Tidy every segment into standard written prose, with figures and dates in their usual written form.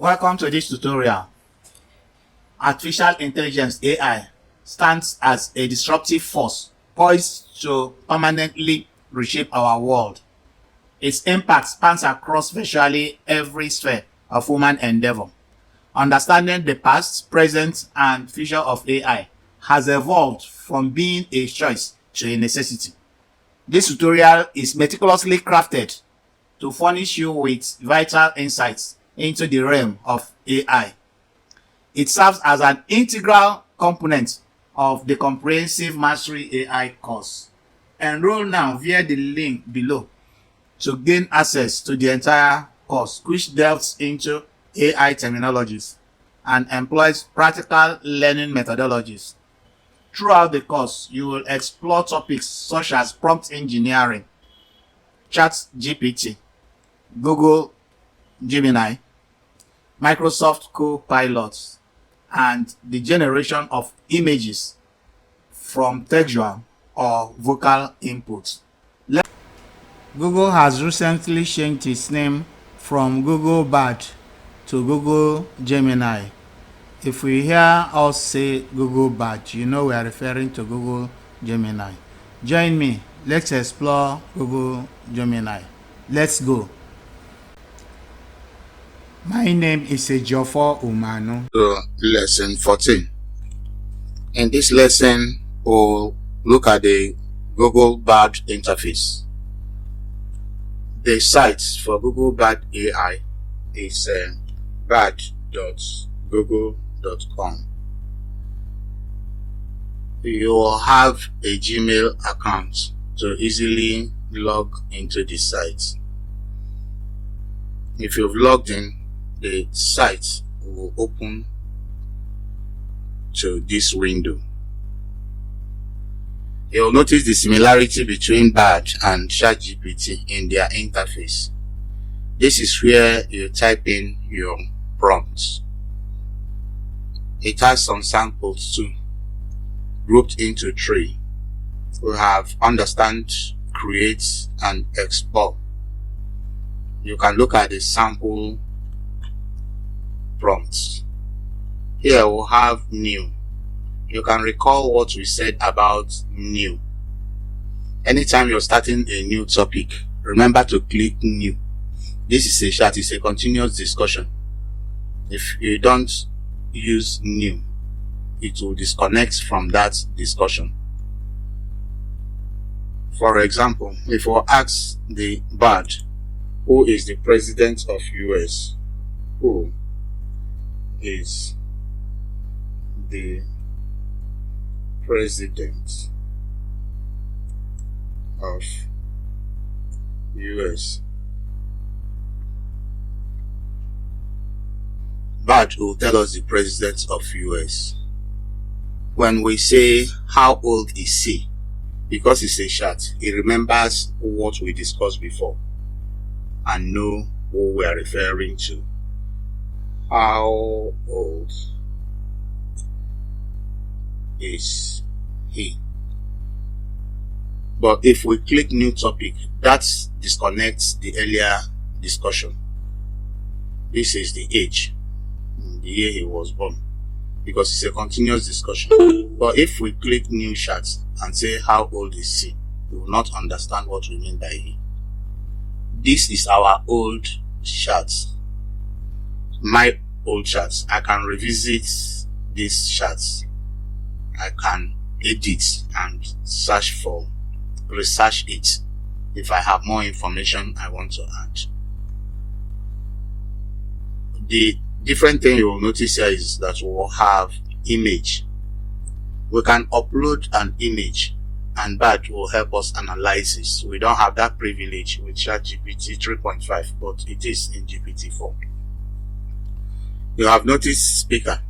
Welcome to this tutorial. Artificial intelligence (AI) stands as a disruptive force poised to permanently reshape our world. Its impact spans across virtually every sphere of human endeavor. Understanding the past, present, and future of AI has evolved from being a choice to a necessity. This tutorial is meticulously crafted to furnish you with vital insights into the realm of AI. It serves as an integral component of the Comprehensive Mastery AI course. Enroll now via the link below to gain access to the entire course, which delves into AI terminologies and employs practical learning methodologies. Throughout the course, you will explore topics such as prompt engineering, ChatGPT, Google Gemini, Microsoft Copilot, and the generation of images from textual or vocal inputs. Google has recently changed its name from Google Bard to Google Gemini. If we hear us say Google Bard, you know we are referring to Google Gemini. Join me. Let's explore Google Gemini. Let's go. My name is Ejiofor Umanu. Lesson 14. In this lesson, we'll look at the Google Bard interface. The site for Google Bard AI is bard.google.com. You will have a Gmail account to easily log into the site. If you've logged in, the site will open to this window. You'll notice the similarity between Bard and ChatGPT in their interface. This is where you type in your prompts. It has some samples too, grouped into three. We have understand, create, and explore. You can look at the sample prompts. Here we'll have new. You can recall what we said about new. Anytime you're starting a new topic, remember to click new. This is a chat, it's a continuous discussion. If you don't use new, it will disconnect from that discussion. For example, if we ask the Bard, who is the president of US? Who is the president of US? Bard will tell us the president of US. When we say how old is he, because it's a chat, it remembers what we discussed before and know who we are referring to. How old is he? But if we click new topic, that disconnects the earlier discussion. This is the age, the year he was born, because it's a continuous discussion. But if we click new chat and say how old is he, we will not understand what we mean by he. This is our old chat. My old charts. I can revisit these charts. I can edit and research it if I have more information I want to add. The different thing you will notice here is that we will have image. We can upload an image and Bard will help us analyze this. We don't have that privilege with ChatGPT 3.5, but it is in GPT-4. You have noticed speaker.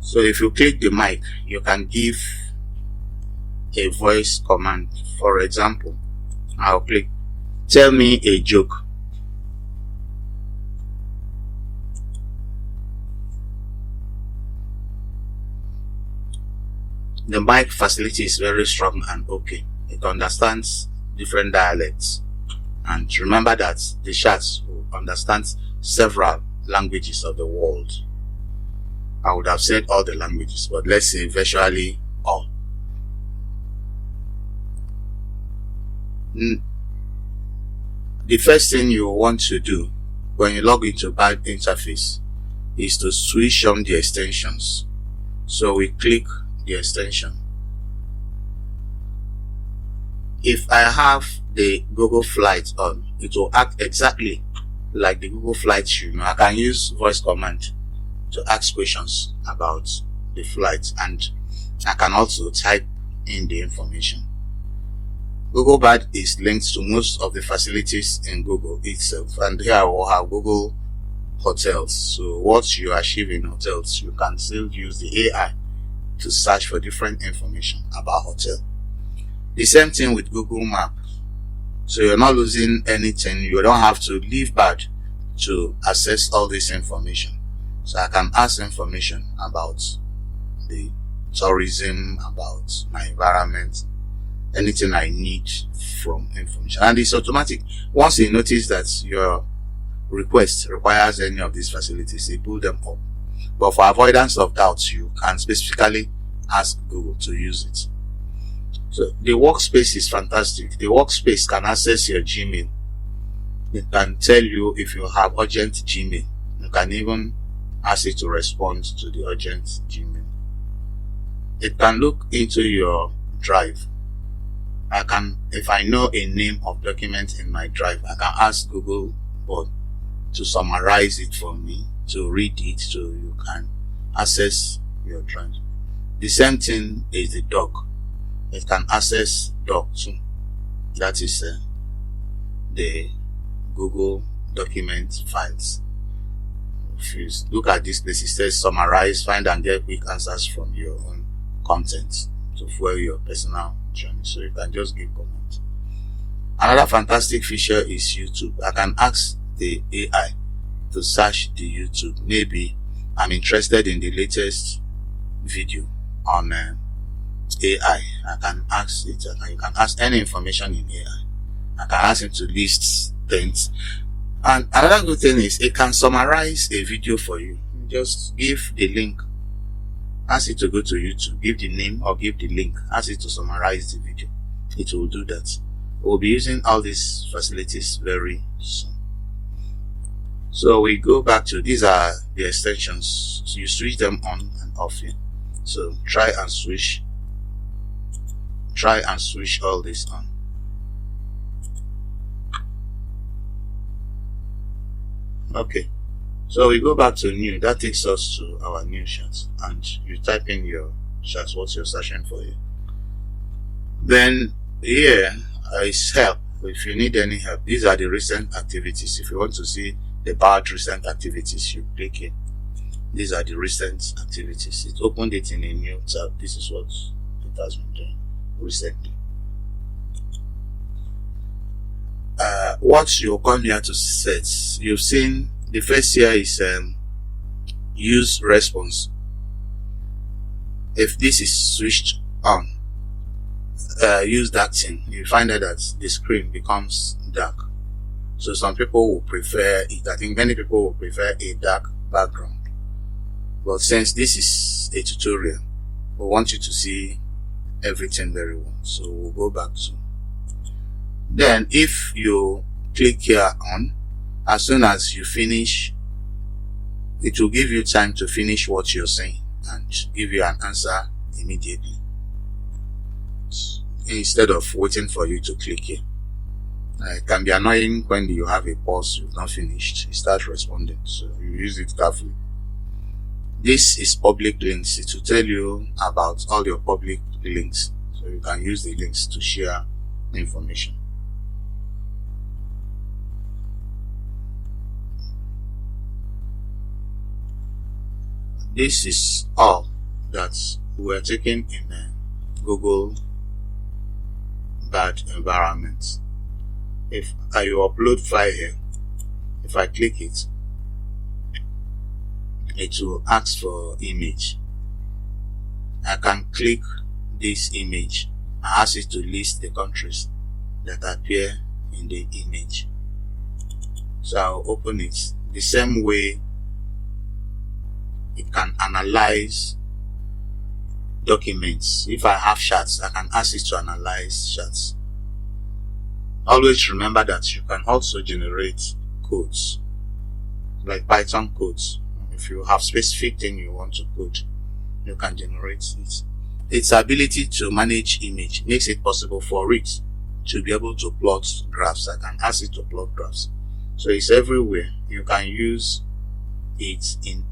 So if you click the mic, you can give a voice command. For example, I'll click tell me a joke. The mic facility is very strong and okay. It understands different dialects. And remember that the charts will understands several languages of the world. I would have said all the languages, but let's say virtually all. The first thing you want to do when you log into Bard interface is to switch on the extensions. So we click the extension. If I have the Google Flight on, it will act exactly like the Google Flight. I can use voice command to ask questions about the flight, and I can also type in the information. Google Bard is linked to most of the facilities in Google itself, and here I will have Google Hotels. So what you achieve in hotels, you can still use the AI to search for different information about hotel. The same thing with Google Map. So you're not losing anything. You don't have to leave Bard to access all this information. So I can ask information about the tourism, about my environment, anything I need from information, and it's automatic. Once you notice that your request requires any of these facilities, they pull them up. But for avoidance of doubt, you can specifically ask Google to use it. So the workspace is fantastic. The workspace can access your Gmail. It can tell you if you have urgent Gmail. You can even ask it to respond to the urgent Gmail. It can look into your drive. If I know a name of document in my drive, I can ask Google Bard to summarize it for me, to read it, so you can access your drive. The same thing is the doc. It can access doc too. That is the Google document files. If you look at this place, it says summarize, find and get quick answers from your own content to fuel your personal journey. So you can just give comments. Another fantastic feature is YouTube. I can ask the AI to search the YouTube. Maybe I'm interested in the latest video on AI. I can ask it. You can ask any information in AI. I can ask it to list things. And another good thing is it can summarize a video for you. Just give the link. Ask it to go to YouTube, give the name or give the link, ask it to summarize the video. It will do that. We'll be using all these facilities very soon. So we go back to, these are the extensions. So you switch them on and off here. So try and switch all this on. Okay. So we go back to new. That takes us to our new chat, and you type in your chat, what you're searching for here. Then here is help. If you need any help, these are the recent activities. If you want to see the Bard recent activities, you click here. These are the recent activities. It opened it in a new tab. This is what it has been doing recently. What you come here to set, you've seen the first here is use response. If this is switched on, use that thing, you find out that the screen becomes dark. So some people will prefer it. I think many people will prefer a dark background. But since this is a tutorial, we want you to see everything very well. So we'll go back to. Then if you click here on, as soon as you finish, it will give you time to finish what you're saying and give you an answer immediately, instead of waiting for you to click here. It can be annoying when you have a pause, you've not finished, it starts responding, so you use it carefully. This is public links. It will tell you about all your public links, so you can use the links to share information. This is all that we are taking in a Google Bard environment. If I upload file here, if I click it, it will ask for image. I can click this image and ask it to list the countries that appear in the image. So I'll open it. The same way it can analyze documents. If I have charts, I can ask it to analyze charts. Always remember that you can also generate codes, like Python codes. If you have specific thing you want to code, you can generate it. Its ability to manage image makes it possible for it to be able to plot graphs. I can ask it to plot graphs. So it's everywhere. You can use it in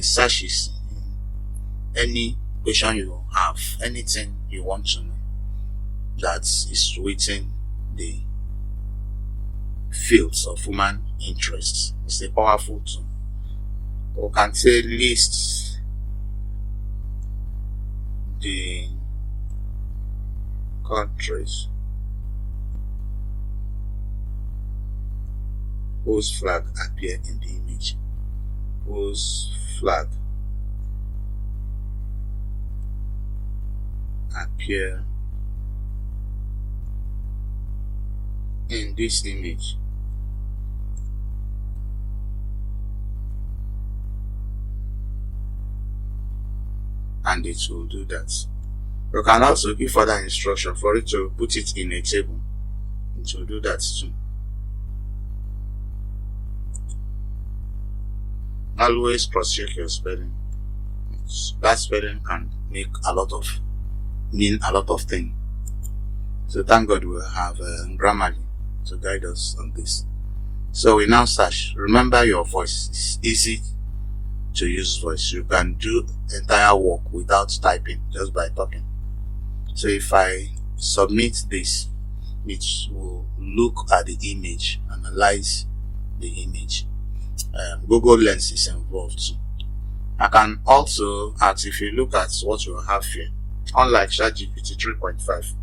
searches, in any question you have, anything you want to know that is within the fields of human interest. It's a powerful tool. We can say list the countries whose flag appear in the image. Whose flag appear in this image. And it will do that. You can also give further instruction for it to put it in a table. It will do that too. Always cross-check your spelling. That spelling can mean a lot of things. So thank God we have Grammarly to guide us on this. So we now search. Remember your voice. It's easy to use voice. You can do entire work without typing, just by talking. So if I submit this, it will look at the image, analyze the image. Google Lens is involved too. I can also ask, if you look at what you have here, unlike ChatGPT 3.5,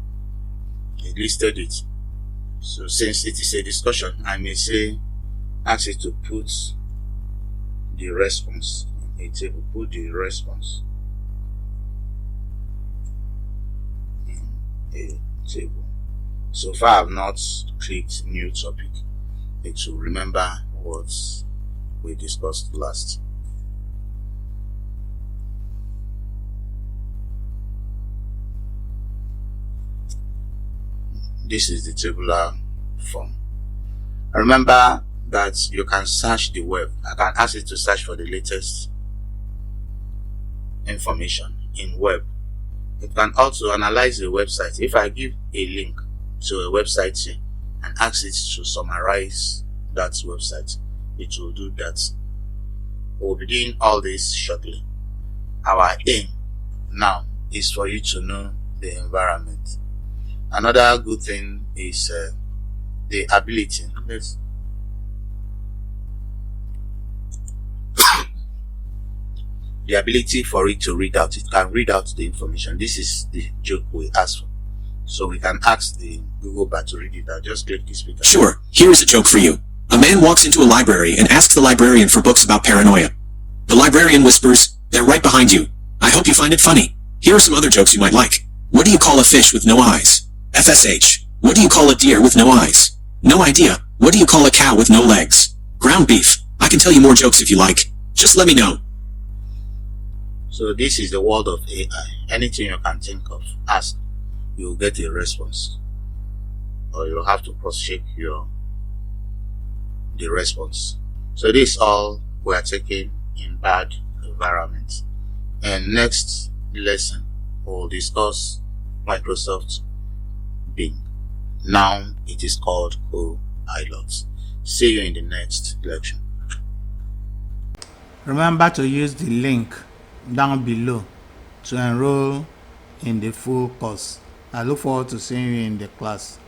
it listed it. So since it is a discussion, I may say, ask it to put the response in a table. Put the response in a table. So far I have not clicked new topic. It will remember what we discussed last. This is the tabular form. Remember that you can search the web. I can ask it to search for the latest information in web. It can also analyze the website. If I give a link to a website here and ask it to summarize that website, it will do that. We'll be doing all this shortly. Our aim now is for you to know the environment. Another good thing is the ability. The ability for it to read out. It can read out the information. This is the joke we asked for. So we can ask the Google bar to read it out. Just click this button. Sure, here is a joke for you. A man walks into a library and asks the librarian for books about paranoia. The librarian whispers, "They're right behind you. I hope you find it funny. Here are some other jokes you might like. What do you call a fish with no eyes? FSH. What do you call a deer with no eyes? No idea. What do you call a cow with no legs? Ground beef. I can tell you more jokes if you like. Just let me know." So this is the world of AI. Anything you can think of, ask. You'll get a response. Or you'll have to cross-check the response. So this all we are taking in bad environments. And next lesson, we'll discuss Microsoft Bing. Now it is called Copilot. See you in the next lecture. Remember to use the link down below to enroll in the full course. I look forward to seeing you in the class.